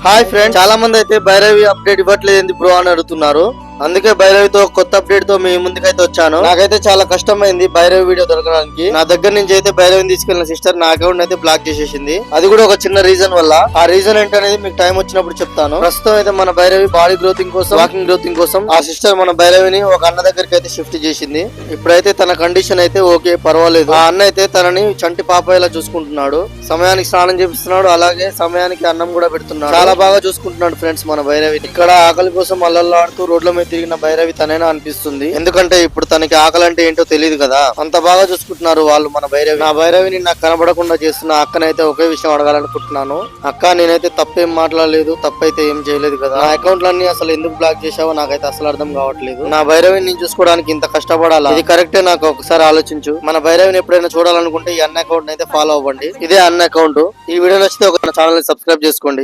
Hi friends, చాలా మంది అయితే భైరవి అప్డేట్ ఇవ్వట్లేదు బ్రో అని అడుగుతున్నారు. అందుకే భైరవితో కొత్త అప్డేట్ తో మీ ముందుకైతే వచ్చాను. నాకైతే చాలా కష్టమైంది భైరవి వీడియో దొరకడానికి. నా దగ్గర నుంచి అయితే భైరవిని తీసుకెళ్లిన సిస్టర్ నా అకౌంట్ అయితే బ్లాక్ చేసేసింది. అది కూడా ఒక చిన్న రీజన్ వల్ల. ఆ రీజన్ ఏంటనేది మీకు టైం వచ్చినప్పుడు చెప్తాను. ప్రస్తుతం అయితే మన భైరవి బాడీ గ్రోతింగ్ కోసం, వాకింగ్ గ్రోతింగ్ కోసం ఆ సిస్టర్ మన భైరవిని ఒక అన్న దగ్గరికి అయితే షిఫ్ట్ చేసింది. ఇప్పుడైతే తన కండిషన్ అయితే ఓకే, పర్వాలేదు. ఆ అన్న అయితే తనని చంటి పాపాయిలా చూసుకుంటున్నాడు. సమయానికి స్నానం చేపిస్తున్నాడు, అలాగే సమయానికి అన్నం కూడా పెడుతున్నాడు. చాలా బాగా చూసుకుంటున్నాడు ఫ్రెండ్స్ మన భైరవి. ఇక్కడ ఆకలి కోసం అల్లల్లాడుతూ రోడ్ల మీద తిరిగిన భైరవి తనేనా అనిపిస్తుంది. ఎందుకంటే ఇప్పుడు తనకి ఆకలి అంటే ఏంటో తెలియదు కదా. అంత బాగా చూసుకుంటున్నారు వాళ్ళు మన భైరవి. నా భైరవిని నాకు కనబడకుండా చేస్తున్న అక్కనైతే ఒకే విషయం అడగాలనుకుంటున్నాను. అక్క, నేనైతే తప్పేం మాట్లాడలేదు, తప్పైతే ఏం చేయలేదు కదా. నా అకౌంట్లన్నీ అసలు ఎందుకు బ్లాక్ చేసావో నాకైతే అసలు అర్థం కావట్లేదు. నా భైరవిని నేను చూసుకోవడానికి ఇంత కష్టపడాలా? ఇది కరెక్టే? నాకు ఒకసారి ఆలోచించు. మన భైరవిని ఎప్పుడైనా చూడాలనుకుంటే ఈ అన్న అకౌంట్ అయితే ఫాలో అవ్వండి. ఇదే అన్న అకౌంట్. ఈ వీడియో నచ్చితే ఒక ఛానల్ ని సబ్స్క్రైబ్ చేసుకోండి.